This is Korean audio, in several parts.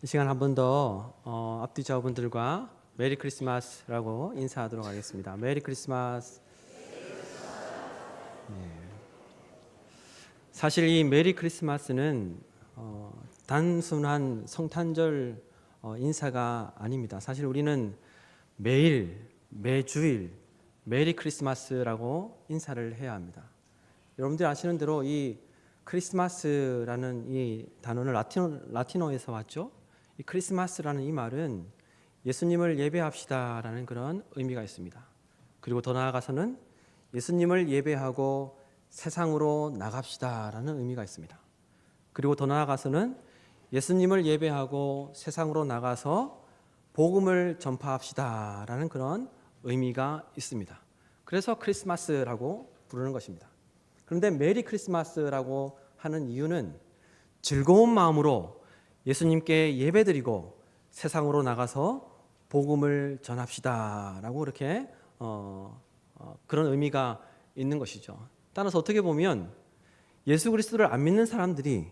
이 시간 한 번 더 앞뒤 좌우분들과 메리 크리스마스라고 인사하도록 하겠습니다. 메리 크리스마스. 사실 이 메리 크리스마스는 단순한 성탄절 인사가 아닙니다. 사실 우리는 매일, 매주일 메리 크리스마스라고 인사를 해야 합니다. 여러분들이 아시는 대로 이 크리스마스라는 이 단어는 라틴어에서 왔죠. 이 크리스마스라는 이 말은 예수님을 예배합시다라는 그런 의미가 있습니다. 그리고 더 나아가서는 예수님을 예배하고 세상으로 나갑시다라는 의미가 있습니다. 그리고 더 나아가서는 예수님을 예배하고 세상으로 나가서 복음을 전파합시다라는 그런 의미가 있습니다. 그래서 크리스마스라고 부르는 것입니다. 그런데 메리 크리스마스라고 하는 이유는 즐거운 마음으로 예수님께 예배드리고 세상으로 나가서 복음을 전합시다라고 이렇게 그런 의미가 있는 것이죠. 따라서 어떻게 보면 예수 그리스도를 안 믿는 사람들이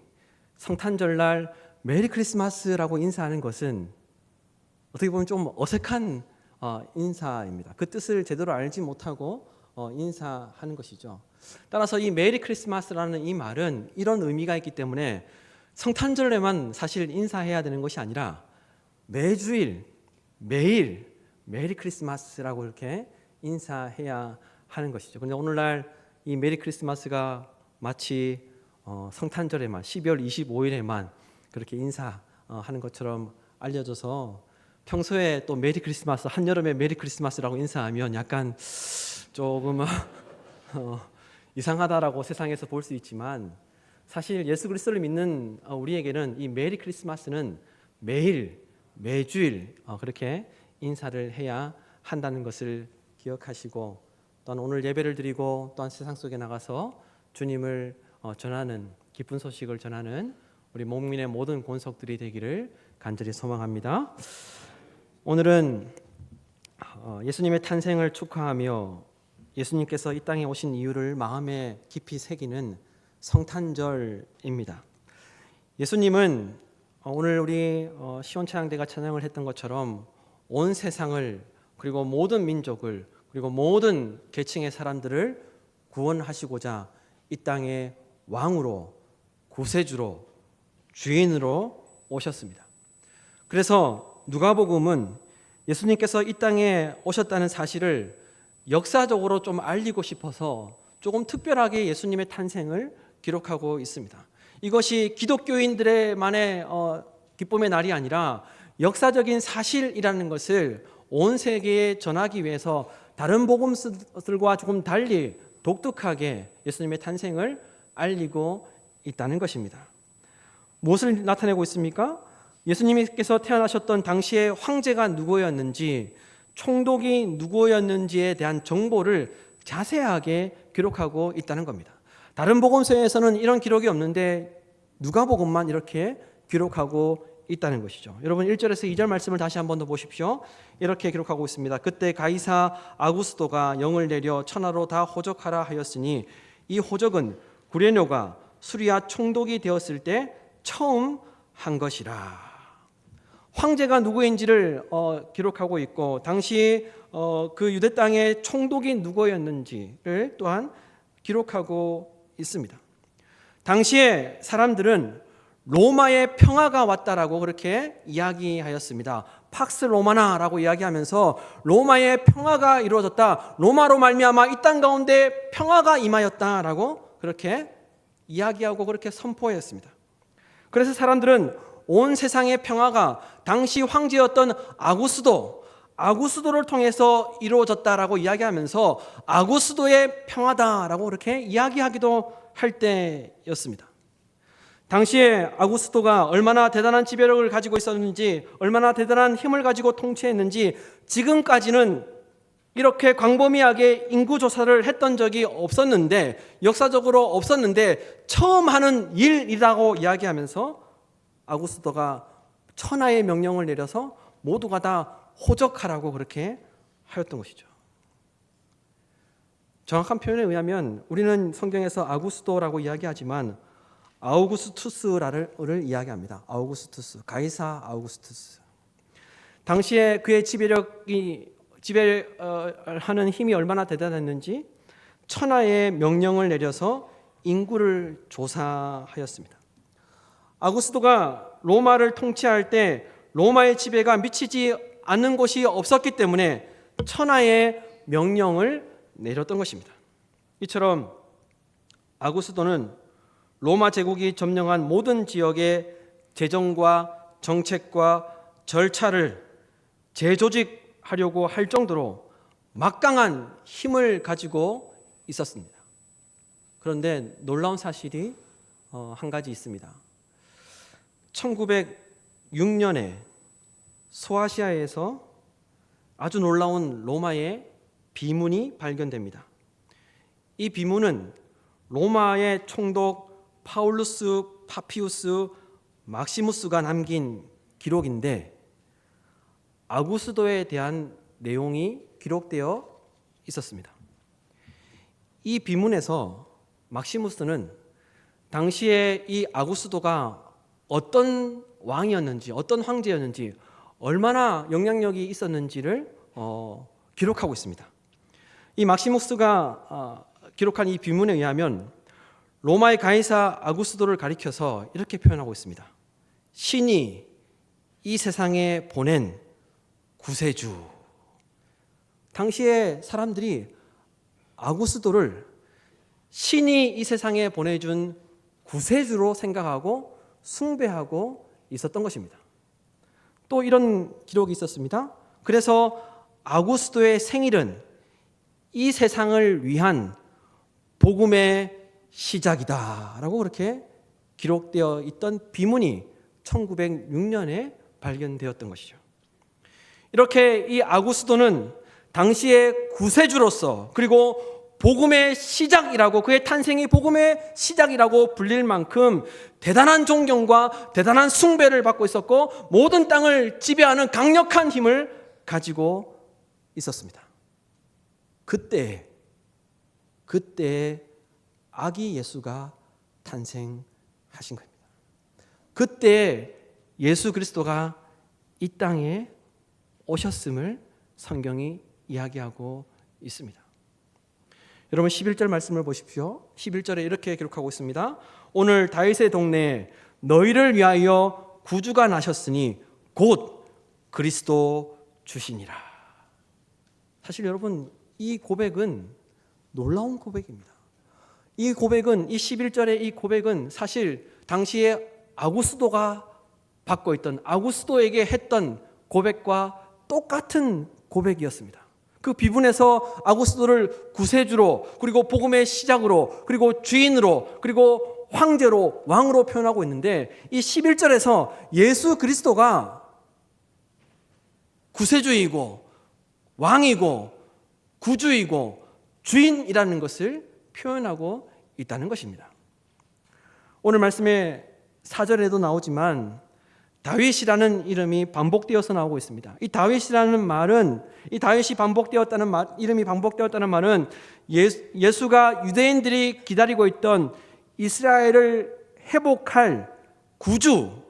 성탄절날 메리 크리스마스라고 인사하는 것은 어떻게 보면 좀 어색한 인사입니다. 그 뜻을 제대로 알지 못하고 인사하는 것이죠. 따라서 이 메리 크리스마스라는 이 말은 이런 의미가 있기 때문에 성탄절에만 사실 인사해야 되는 것이 아니라 매주일, 매일 메리 크리스마스라고 이렇게 인사해야 하는 것이죠. 그런데 오늘날 이 메리 크리스마스가 마치 성탄절에만 12월 25일에만 그렇게 인사하는 것처럼 알려져서 평소에 또 메리 크리스마스, 한여름에 메리 크리스마스라고 인사하면 약간 조금 이상하다라고 세상에서 볼 수 있지만 사실 예수 그리스도를 믿는 우리에게는 이 메리 크리스마스는 매일, 매주일 그렇게 인사를 해야 한다는 것을 기억하시고 또한 오늘 예배를 드리고 또한 세상 속에 나가서 주님을 전하는 기쁜 소식을 전하는 우리 목민의 모든 권속들이 되기를 간절히 소망합니다. 오늘은 예수님의 탄생을 축하하며 예수님께서 이 땅에 오신 이유를 마음에 깊이 새기는 성탄절입니다. 예수님은 오늘 우리 시온찬양대가 찬양을 했던 것처럼 온 세상을 그리고 모든 민족을 그리고 모든 계층의 사람들을 구원하시고자 이 땅에 왕으로 구세주로 주인으로 오셨습니다. 그래서 누가복음은 예수님께서 이 땅에 오셨다는 사실을 역사적으로 좀 알리고 싶어서 조금 특별하게 예수님의 탄생을 기록하고 있습니다. 이것이 기독교인들만의 기쁨의 날이 아니라 역사적인 사실이라는 것을 온 세계에 전하기 위해서 다른 복음서들과 조금 달리 독특하게 예수님의 탄생을 알리고 있다는 것입니다. 무엇을 나타내고 있습니까? 예수님께서 태어나셨던 당시에 황제가 누구였는지, 총독이 누구였는지에 대한 정보를 자세하게 기록하고 있다는 겁니다. 다른 복음서에서는 이런 기록이 없는데 누가복음만 이렇게 기록하고 있다는 것이죠. 여러분 1절에서 2절 말씀을 다시 한번 더 보십시오. 이렇게 기록하고 있습니다. 그때 가이사 아구스도가 영을 내려 천하로 다 호적하라 하였으니 이 호적은 구레뇨가 수리아 총독이 되었을 때 처음 한 것이라. 황제가 누구인지를 기록하고 있고 당시 그 유대 땅의 총독이 누구였는지를 또한 기록하고 있습니다. 당시에 사람들은 로마의 평화가 왔다라고 그렇게 이야기하였습니다. 팍스 로마나라고 이야기하면서 로마의 평화가 이루어졌다. 로마로 말미암아 이 땅 가운데 평화가 임하였다라고 그렇게 이야기하고 그렇게 선포했습니다. 그래서 사람들은 온 세상의 평화가 당시 황제였던 아구스도를 통해서 이루어졌다라고 이야기하면서 아구스도의 평화다라고 그렇게 이야기하기도 할 때였습니다. 당시에 아구스도가 얼마나 대단한 지배력을 가지고 있었는지, 얼마나 대단한 힘을 가지고 통치했는지 지금까지는 이렇게 광범위하게 인구 조사를 했던 적이 없었는데, 역사적으로 없었는데 처음 하는 일이라고 이야기하면서 아구스도가 천하의 명령을 내려서 모두가 다 호적하라고 그렇게 하였던 것이죠. 정확한 표현에 의하면 우리는 성경에서 아구스도라고 이야기하지만 아우구스투스를 이야기합니다. 아우구스투스, 가이사 아우구스투스. 당시에 그의 지배하는 힘이 얼마나 대단했는지 천하의 명령을 내려서 인구를 조사하였습니다. 아구스도가 로마를 통치할 때 로마의 지배가 미치지 않는 곳이 없었기 때문에 천하의 명령을 내렸던 것입니다. 이처럼 아구스도는 로마 제국이 점령한 모든 지역의 재정과 정책과 절차를 재조직하려고 할 정도로 막강한 힘을 가지고 있었습니다. 그런데 놀라운 사실이 한 가지 있습니다. 1906년에 소아시아에서 아주 놀라운 로마의 비문이 발견됩니다. 이 비문은 로마의 총독 파울루스 파피우스 막시무스가 남긴 기록인데 아구스도에 대한 내용이 기록되어 있었습니다. 이 비문에서 막시무스는 당시에 이 아구스도가 어떤 왕이었는지, 어떤 황제였는지, 얼마나 영향력이 있었는지를 기록하고 있습니다. 이 막시무스가 기록한 이 비문에 의하면 로마의 가이사 아구스도를 가리켜서 이렇게 표현하고 있습니다. 신이 이 세상에 보낸 구세주. 당시에 사람들이 아구스도를 신이 이 세상에 보내준 구세주로 생각하고 숭배하고 있었던 것입니다. 또 이런 기록이 있었습니다. 그래서 아구스도의 생일은 이 세상을 위한 복음의 시작이다라고 그렇게 기록되어 있던 비문이 1906년에 발견되었던 것이죠. 이렇게 이 아구스도는 당시의 구세주로서 그리고 복음의 시작이라고, 그의 탄생이 복음의 시작이라고 불릴 만큼 대단한 존경과 대단한 숭배를 받고 있었고 모든 땅을 지배하는 강력한 힘을 가지고 있었습니다. 그때 아기 예수가 탄생하신 겁니다. 그때 예수 그리스도가 이 땅에 오셨음을 성경이 이야기하고 있습니다. 여러분 11절 말씀을 보십시오. 11절에 이렇게 기록하고 있습니다. 오늘 다윗의 동네에 너희를 위하여 구주가 나셨으니 곧 그리스도 주시니라. 사실 여러분 이 고백은 놀라운 고백입니다. 이 고백은, 이 11절의 이 고백은 사실 당시에 아구스도가 받고 있던, 아구스도에게 했던 고백과 똑같은 고백이었습니다. 그 비문에서 아구스도를 구세주로, 그리고 복음의 시작으로, 그리고 주인으로, 그리고 황제로, 왕으로 표현하고 있는데 이 11절에서 예수 그리스도가 구세주이고 왕이고 구주이고 주인이라는 것을 표현하고 있다는 것입니다. 오늘 말씀의 4절에도 나오지만 다윗이라는 이름이 반복되어서 나오고 있습니다. 이 다윗이라는 말은, 이 다윗이 반복되었다는 말, 이름이 반복되었다는 말은 예수가 유대인들이 기다리고 있던 이스라엘을 회복할 구주,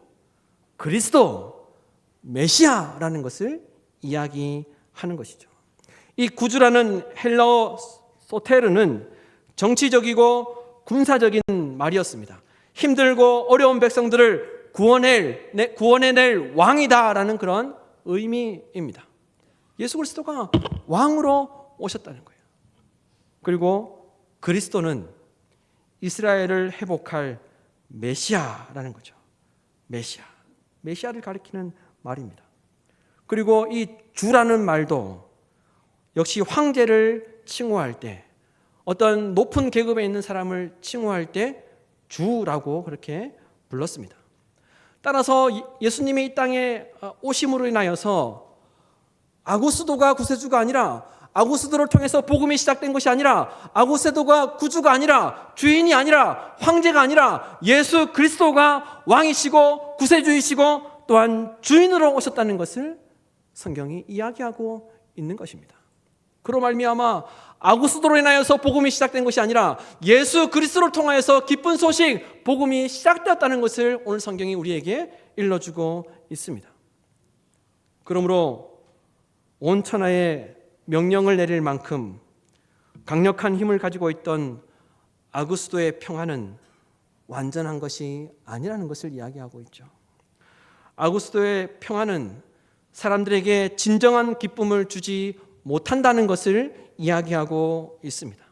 그리스도, 메시아라는 것을 이야기하는 것이죠. 이 구주라는 헬라어 소테르는 정치적이고 군사적인 말이었습니다. 힘들고 어려운 백성들을 구원해낼 왕이다라는 그런 의미입니다. 예수 그리스도가 왕으로 오셨다는 거예요. 그리고 그리스도는 이스라엘을 회복할 메시아라는 거죠. 메시아를 가리키는 말입니다. 그리고 이 주라는 말도 역시 황제를 칭호할 때, 어떤 높은 계급에 있는 사람을 칭호할 때 주라고 그렇게 불렀습니다. 따라서 예수님이 이 땅에 오심으로 인하여서 아구스도가 구세주가 아니라, 아구스도를 통해서 복음이 시작된 것이 아니라, 아구스도가 구주가 아니라, 주인이 아니라, 황제가 아니라 예수 그리스도가 왕이시고 구세주이시고 또한 주인으로 오셨다는 것을 성경이 이야기하고 있는 것입니다. 그로 말미암아 아구스도로 인하여서 복음이 시작된 것이 아니라 예수 그리스도를 통하여서 기쁜 소식, 복음이 시작되었다는 것을 오늘 성경이 우리에게 일러주고 있습니다. 그러므로 온 천하에 명령을 내릴 만큼 강력한 힘을 가지고 있던 아구스도의 평화는 완전한 것이 아니라는 것을 이야기하고 있죠. 아구스도의 평화는 사람들에게 진정한 기쁨을 주지 못한다는 것을 이야기하고 있습니다.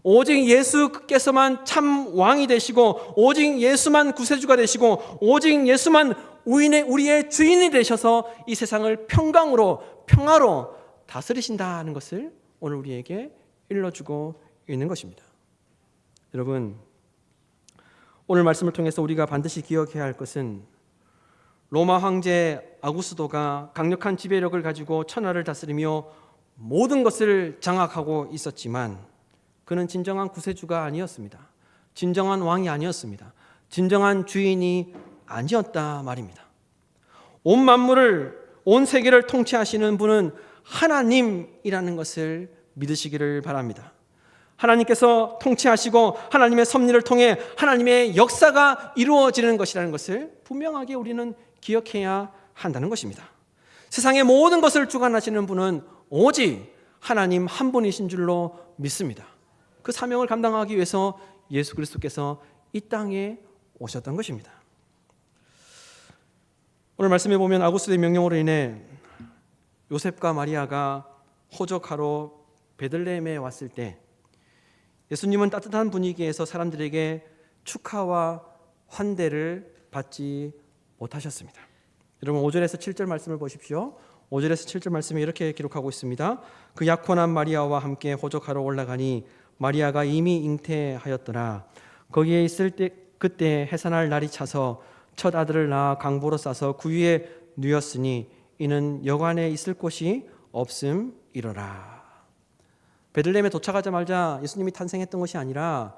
오직 예수께서만 참 왕이 되시고, 오직 예수만 구세주가 되시고, 오직 예수만 우리의 주인이 되셔서 이 세상을 평화로 다스리신다는 것을 오늘 우리에게 일러주고 있는 것입니다. 여러분, 오늘 말씀을 통해서 우리가 반드시 기억해야 할 것은 로마 황제 아구스도가 강력한 지배력을 가지고 천하를 다스리며 모든 것을 장악하고 있었지만 그는 진정한 구세주가 아니었습니다. 진정한 왕이 아니었습니다. 진정한 주인이 아니었다 말입니다. 온 만물을, 온 세계를 통치하시는 분은 하나님이라는 것을 믿으시기를 바랍니다. 하나님께서 통치하시고 하나님의 섭리를 통해 하나님의 역사가 이루어지는 것이라는 것을 분명하게 우리는 기억해야 한다는 것입니다. 세상의 모든 것을 주관하시는 분은 오직 하나님 한 분이신 줄로 믿습니다. 그 사명을 감당하기 위해서 예수 그리스도께서 이 땅에 오셨던 것입니다. 오늘 말씀에 보면 아구스도의 명령으로 인해 요셉과 마리아가 호적하러 베들레헴에 왔을 때 예수님은 따뜻한 분위기에서 사람들에게 축하와 환대를 받지 못하셨습니다. 여러분 5절에서 7절 말씀을 보십시오. 5절에서 7절 말씀에 이렇게 기록하고 있습니다. 그 약혼한 마리아와 함께 호적하러 올라가니 마리아가 이미 잉태하였더라. 거기에 있을 때 그때 해산할 날이 차서 첫 아들을 낳아 강보로 싸서 구유에 누였으니 이는 여관에 있을 곳이 없음이로라. 베들레헴에 도착하자마자 예수님이 탄생했던 것이 아니라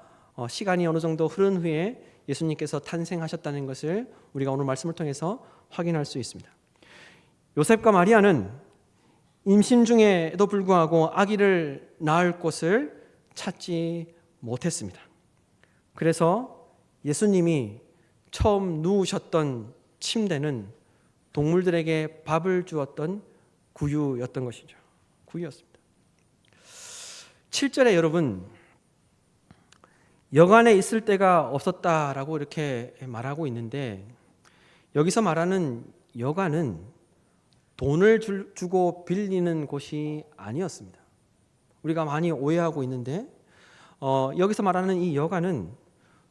시간이 어느 정도 흐른 후에 예수님께서 탄생하셨다는 것을 우리가 오늘 말씀을 통해서 확인할 수 있습니다. 요셉과 마리아는 임신 중에도 불구하고 아기를 낳을 곳을 찾지 못했습니다. 그래서 예수님이 처음 누우셨던 침대는 동물들에게 밥을 주었던 구유였던 것이죠. 구유였습니다. 7절에 여러분 여관에 있을 데가 없었다라고 이렇게 말하고 있는데 여기서 말하는 여관은 돈을 주고 빌리는 곳이 아니었습니다. 우리가 많이 오해하고 있는데 여기서 말하는 이 여관은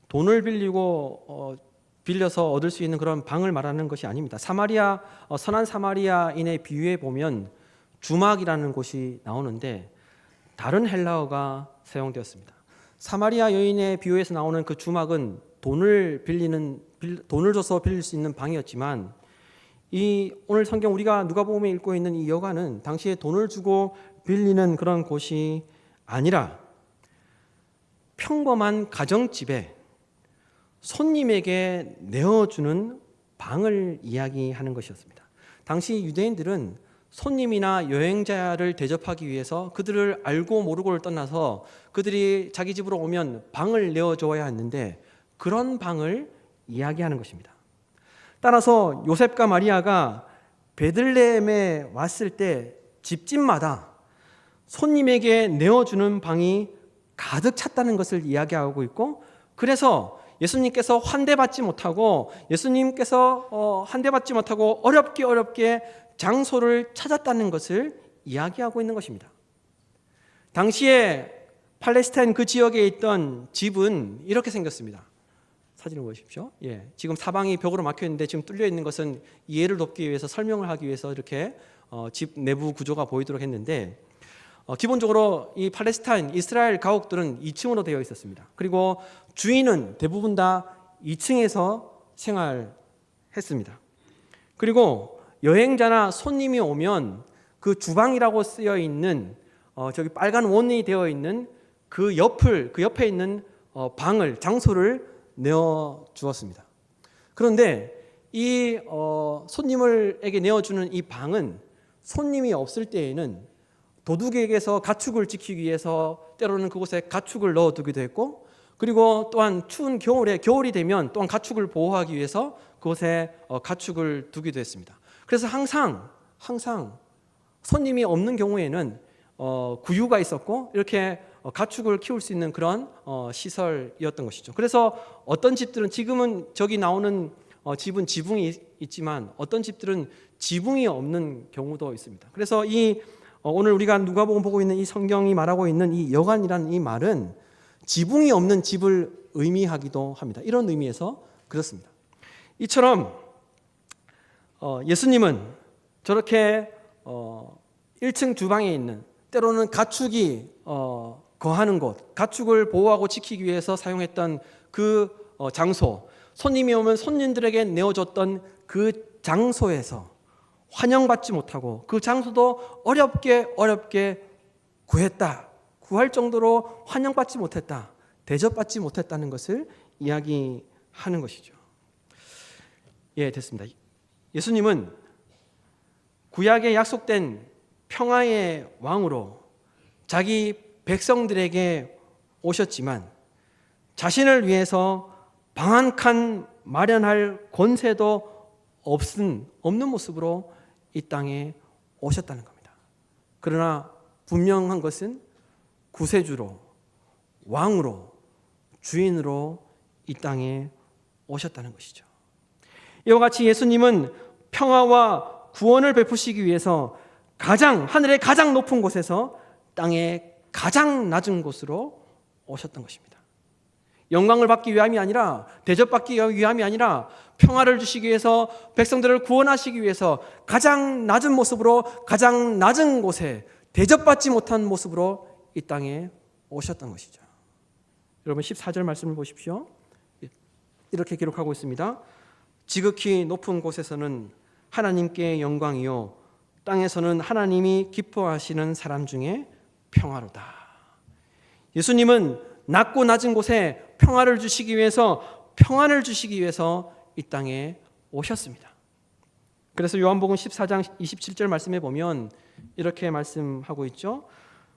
돈을 빌려서 얻을 수 있는 그런 방을 말하는 것이 아닙니다. 선한 사마리아인의 비유에 보면 주막이라는 곳이 나오는데 다른 헬라어가 사용되었습니다. 사마리아 여인의 비유에서 나오는 그 주막은 돈을 줘서 빌릴 수 있는 방이었지만 이 오늘 성경 우리가 누가복음에 읽고 있는 이 여관은 당시에 돈을 주고 빌리는 그런 곳이 아니라 평범한 가정집에 손님에게 내어주는 방을 이야기하는 것이었습니다. 당시 유대인들은 손님이나 여행자를 대접하기 위해서 그들을 알고 모르고를 떠나서 그들이 자기 집으로 오면 방을 내어줘야 했는데 그런 방을 이야기하는 것입니다. 따라서 요셉과 마리아가 베들레헴에 왔을 때 집집마다 손님에게 내어주는 방이 가득 찼다는 것을 이야기하고 있고 그래서 예수님께서 환대받지 못하고 어렵게 장소를 찾았다는 것을 이야기하고 있는 것입니다. 당시에 팔레스타인 그 지역에 있던 집은 이렇게 생겼습니다. 사진을 보십시오. 지금 사방이 벽으로 막혀 있는데 지금 뚫려 있는 것은 이해를 돕기 위해서 설명을 하기 위해서 이렇게 집 내부 구조가 보이도록 했는데 기본적으로 이 팔레스타인 이스라엘 가옥들은 2층으로 되어 있었습니다. 그리고 주인은 대부분 다 2층에서 생활했습니다. 그리고 여행자나 손님이 오면 그 주방이라고 쓰여 있는 저기 빨간 원이 되어 있는 그 옆에 있는 장소를 내어 주었습니다. 그런데 이 손님에게 내어주는 이 방은 손님이 없을 때에는 도둑에게서 가축을 지키기 위해서 때로는 그곳에 가축을 넣어두기도 했고, 그리고 또한 추운 겨울이 되면 또한 가축을 보호하기 위해서 그곳에 가축을 두기도 했습니다. 그래서 항상 손님이 없는 경우에는 구유가 있었고 이렇게 가축을 키울 수 있는 그런 시설이었던 것이죠. 그래서 어떤 집들은, 지금은 저기 나오는 집은 지붕이 있지만 어떤 집들은 지붕이 없는 경우도 있습니다. 그래서 오늘 우리가 누가복음 보고 있는 이 성경이 말하고 있는 이 여관이라는 이 말은 지붕이 없는 집을 의미하기도 합니다. 이런 의미에서 그렇습니다. 이처럼 예수님은 저렇게 1층 주방에 있는, 때로는 가축이 거하는 곳, 가축을 보호하고 지키기 위해서 사용했던 그 장소, 손님이 오면 손님들에게 내어줬던 그 장소에서 환영받지 못하고 그 장소도 어렵게 구할 정도로 환영받지 못했다, 대접받지 못했다는 것을 이야기하는 것이죠. 예, 됐습니다. 예수님은 구약에 약속된 평화의 왕으로 자기 백성들에게 오셨지만 자신을 위해서 방 한 칸 마련할 권세도 없는 모습으로 이 땅에 오셨다는 겁니다. 그러나 분명한 것은 구세주로, 왕으로, 주인으로 이 땅에 오셨다는 것이죠. 이와 같이 예수님은 평화와 구원을 베푸시기 위해서 하늘의 가장 높은 곳에서 땅의 가장 낮은 곳으로 오셨던 것입니다. 영광을 받기 위함이 아니라, 대접받기 위함이 아니라, 평화를 주시기 위해서, 백성들을 구원하시기 위해서 가장 낮은 모습으로, 가장 낮은 곳에 대접받지 못한 모습으로 이 땅에 오셨던 것이죠. 여러분 14절 말씀을 보십시오. 이렇게 기록하고 있습니다. 지극히 높은 곳에서는 하나님께 영광이요, 땅에서는 하나님이 기뻐하시는 사람 중에 평화로다. 예수님은 낮고 낮은 곳에 평화를 주시기 위해서, 평안을 주시기 위해서 이 땅에 오셨습니다. 그래서 요한복음 14장 27절 말씀에 보면 이렇게 말씀하고 있죠.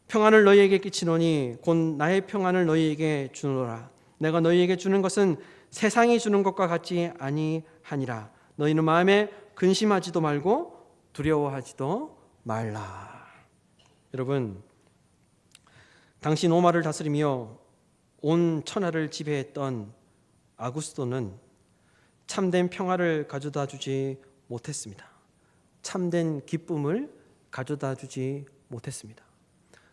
평안을 너희에게 끼치노니 곧 나의 평안을 너희에게 주노라. 내가 너희에게 주는 것은 세상이 주는 것과 같지 아니하니라. 너희는 마음에 근심하지도 말고 두려워하지도 말라. 여러분, 당시 로마를 다스리며 온 천하를 지배했던 아구스도는 참된 평화를 가져다 주지 못했습니다. 참된 기쁨을 가져다 주지 못했습니다.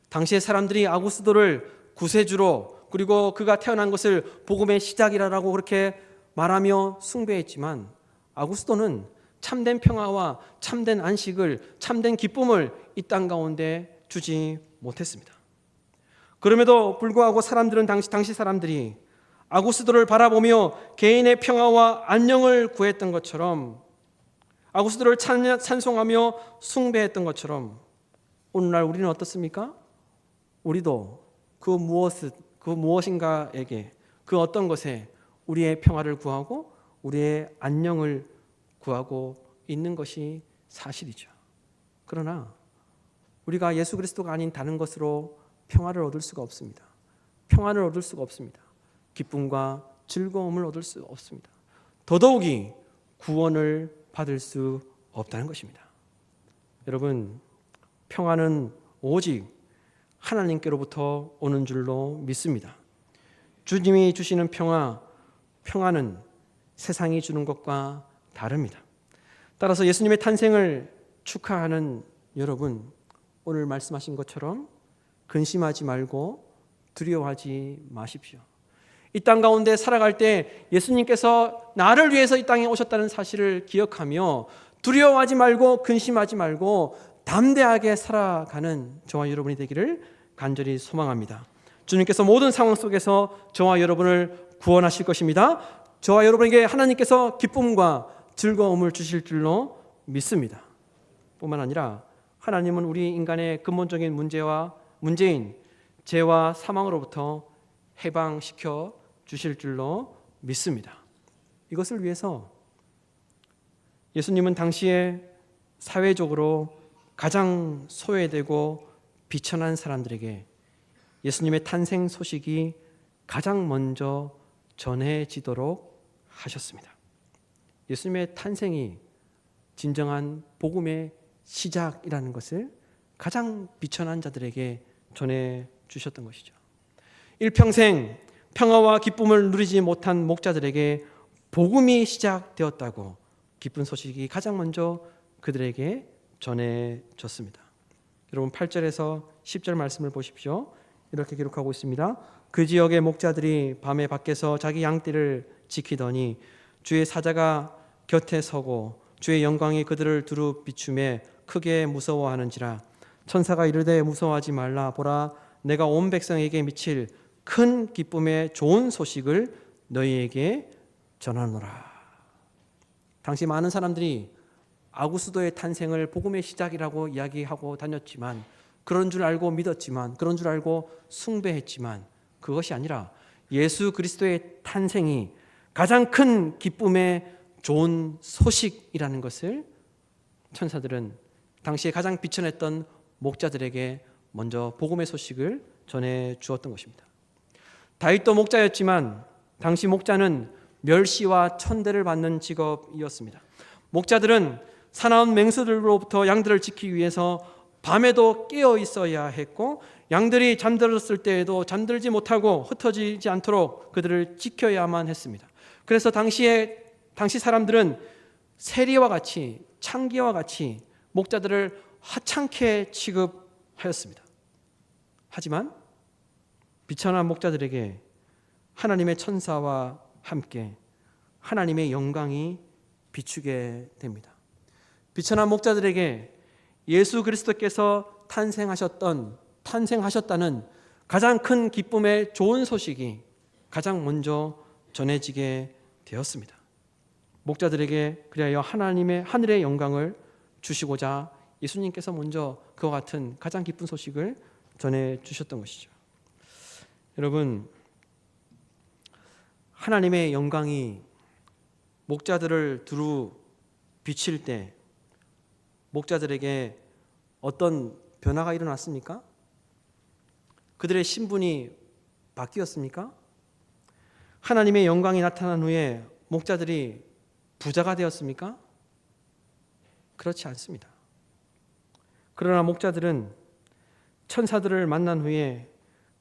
당시의 사람들이 아구스도를 구세주로, 그리고 그가 태어난 것을 복음의 시작이라고 그렇게 말하며 숭배했지만 아구스도는 참된 평화와 참된 안식을, 참된 기쁨을 이 땅 가운데 주지 못했습니다. 그럼에도 불구하고 사람들은 당시 사람들이 아구스도를 바라보며 개인의 평화와 안녕을 구했던 것처럼, 아구스도를 찬송하며 숭배했던 것처럼 오늘날 우리는 어떻습니까? 우리도 그 무엇인가에게, 그 어떤 것에 우리의 평화를 구하고 우리의 안녕을 구하고 있는 것이 사실이죠. 그러나 우리가 예수 그리스도가 아닌 다른 것으로 평화를 얻을 수가 없습니다. 평안을 얻을 수가 없습니다. 기쁨과 즐거움을 얻을 수 없습니다. 더더욱이 구원을 받을 수 없다는 것입니다. 여러분, 평안은 오직 하나님께로부터 오는 줄로 믿습니다. 주님이 주시는 평안은 세상이 주는 것과 다릅니다. 따라서 예수님의 탄생을 축하하는 여러분, 오늘 말씀하신 것처럼 근심하지 말고 두려워하지 마십시오. 이 땅 가운데 살아갈 때 예수님께서 나를 위해서 이 땅에 오셨다는 사실을 기억하며 두려워하지 말고 근심하지 말고 담대하게 살아가는 저와 여러분이 되기를 간절히 소망합니다. 주님께서 모든 상황 속에서 저와 여러분을 구원하실 것입니다. 저와 여러분에게 하나님께서 기쁨과 즐거움을 주실 줄로 믿습니다. 뿐만 아니라 하나님은 우리 인간의 근본적인 문제인 죄와 사망으로부터 해방시켜 주실 줄로 믿습니다. 이것을 위해서 예수님은 당시에 사회적으로 가장 소외되고 비천한 사람들에게 예수님의 탄생 소식이 가장 먼저 전해지도록 하셨습니다. 예수님의 탄생이 진정한 복음의 시작이라는 것을 가장 비천한 자들에게 전해 주셨던 것이죠. 일평생 평화와 기쁨을 누리지 못한 목자들에게 복음이 시작되었다고 기쁜 소식이 가장 먼저 그들에게 전해졌습니다. 여러분 8절에서 10절 말씀을 보십시오. 이렇게 기록하고 있습니다. 그 지역의 목자들이 밤에 밖에서 자기 양떼를 지키더니 주의 사자가 곁에 서고 주의 영광이 그들을 두루 비추매 크게 무서워하는지라. 천사가 이르되 무서워하지 말라. 보라, 내가 온 백성에게 미칠 큰 기쁨의 좋은 소식을 너희에게 전하노라. 당시 많은 사람들이 아구스도의 탄생을 복음의 시작이라고 이야기하고 다녔지만, 그런 줄 알고 믿었지만, 그런 줄 알고 숭배했지만, 그것이 아니라 예수 그리스도의 탄생이 가장 큰 기쁨의 좋은 소식이라는 것을 천사들은 당시에 가장 비천했던 목자들에게 먼저 복음의 소식을 전해 주었던 것입니다. 다윗도 목자였지만 당시 목자는 멸시와 천대를 받는 직업이었습니다. 목자들은 사나운 맹수들로부터 양들을 지키기 위해서 밤에도 깨어 있어야 했고, 양들이 잠들었을 때에도 잠들지 못하고 흩어지지 않도록 그들을 지켜야만 했습니다. 그래서 당시 사람들은 세리와 같이, 창기와 같이 목자들을 하찮게 취급하였습니다. 하지만 비천한 목자들에게 하나님의 천사와 함께 하나님의 영광이 비추게 됩니다. 비천한 목자들에게 예수 그리스도께서 탄생하셨다는 가장 큰 기쁨의 좋은 소식이 가장 먼저 전해지게 되었습니다. 목자들에게 그리하여 하늘의 영광을 주시고자 예수님께서 먼저 그와 같은 가장 기쁜 소식을 전해 주셨던 것이죠. 여러분, 하나님의 영광이 목자들을 두루 비칠 때 목자들에게 어떤 변화가 일어났습니까? 그들의 신분이 바뀌었습니까? 하나님의 영광이 나타난 후에 목자들이 부자가 되었습니까? 그렇지 않습니다. 그러나 목자들은 천사들을 만난 후에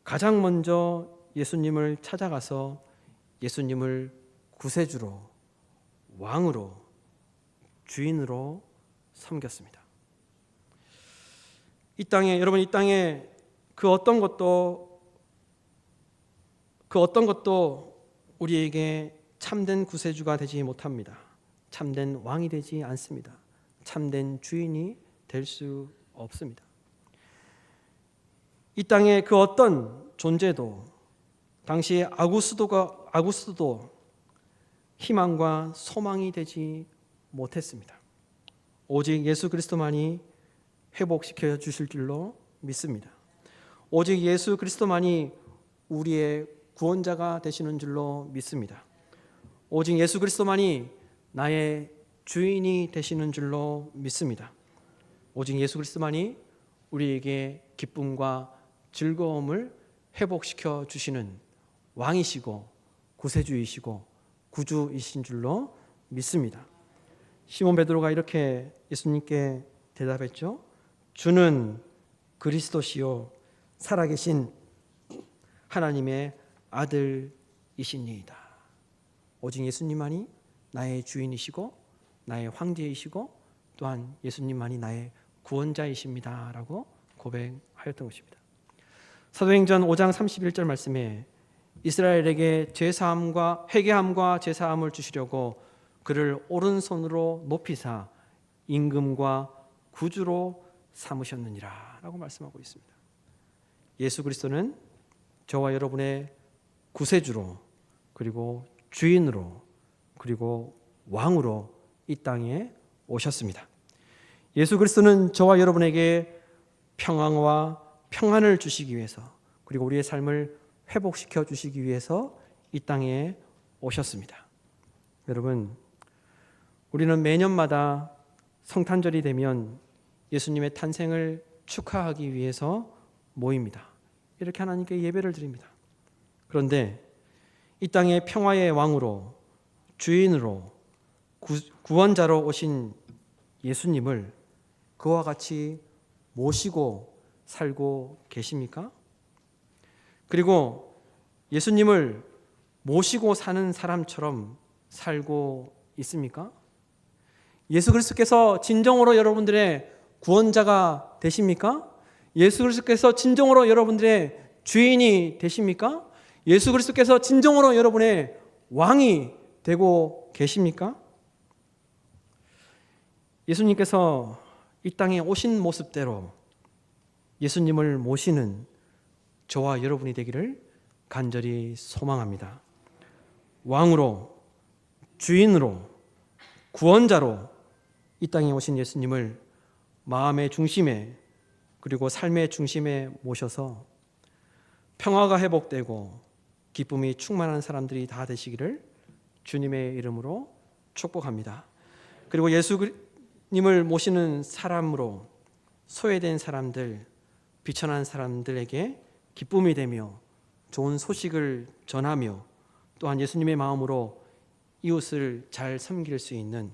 가장 먼저 예수님을 찾아가서 예수님을 구세주로, 왕으로, 주인으로 섬겼습니다. 여러분, 이 땅에 그 어떤 것도 우리에게 참된 구세주가 되지 못합니다. 참된 왕이 되지 않습니다. 참된 주인이 될 수 없습니다. 이 땅의 그 어떤 존재도 당시 아구스도 희망과 소망이 되지 못했습니다. 오직 예수 그리스도만이 회복시켜 주실 줄로 믿습니다. 오직 예수 그리스도만이 우리의 구원자가 되시는 줄로 믿습니다. 오직 예수 그리스도만이 나의 주인이 되시는 줄로 믿습니다. 오직 예수 그리스도만이 우리에게 기쁨과 즐거움을 회복시켜 주시는 왕이시고 구세주이시고 구주이신 줄로 믿습니다. 시몬 베드로가 이렇게 예수님께 대답했죠. 주는 그리스도시요 살아계신 하나님의 아들이시니이다. 오직 예수님만이 나의 주인이시고 나의 황제이시고 또한 예수님만이 나의 구원자이십니다 라고 고백하였던 것입니다. 사도행전 5장 31절 말씀에 이스라엘에게 회개함과 제사함을 주시려고 그를 오른손으로 높이사 임금과 구주로 삼으셨느니라 라고 말씀하고 있습니다. 예수 그리스도는 저와 여러분의 구세주로, 그리고 주인으로, 그리고 왕으로 이 땅에 오셨습니다. 예수 그리스도는 저와 여러분에게 평안과 평안을 주시기 위해서, 그리고 우리의 삶을 회복시켜 주시기 위해서 이 땅에 오셨습니다. 여러분, 우리는 매년마다 성탄절이 되면 예수님의 탄생을 축하하기 위해서 모입니다. 이렇게 하나님께 예배를 드립니다. 그런데 이 땅의 평화의 왕으로, 주인으로, 구원자로 오신 예수님을 그와 같이 모시고 살고 계십니까? 그리고 예수님을 모시고 사는 사람처럼 살고 있습니까? 예수 그리스도께서 진정으로 여러분들의 구원자가 되십니까? 예수 그리스도께서 진정으로 여러분들의 주인이 되십니까? 예수 그리스도께서 진정으로 여러분의 왕이 되고 계십니까? 예수님께서 이 땅에 오신 모습대로 예수님을 모시는 저와 여러분이 되기를 간절히 소망합니다. 왕으로, 주인으로, 구원자로 이 땅에 오신 예수님을 마음의 중심에 그리고 삶의 중심에 모셔서 평화가 회복되고 기쁨이 충만한 사람들이 다 되시기를 주님의 이름으로 축복합니다. 그리고 예수님을 모시는 사람으로 소외된 사람들, 비천한 사람들에게 기쁨이 되며 좋은 소식을 전하며 또한 예수님의 마음으로 이웃을 잘 섬길 수 있는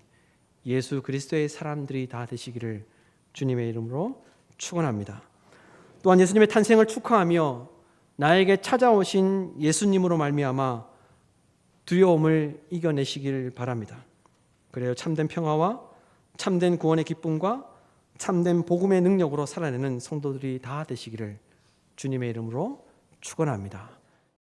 예수 그리스도의 사람들이 다 되시기를 주님의 이름으로 축원합니다. 또한 예수님의 탄생을 축하하며 나에게 찾아오신 예수님으로 말미암아 두려움을 이겨내시길 바랍니다. 그래요, 참된 평화와 참된 구원의 기쁨과 참된 복음의 능력으로 살아내는 성도들이 다 되시기를 주님의 이름으로 축원합니다.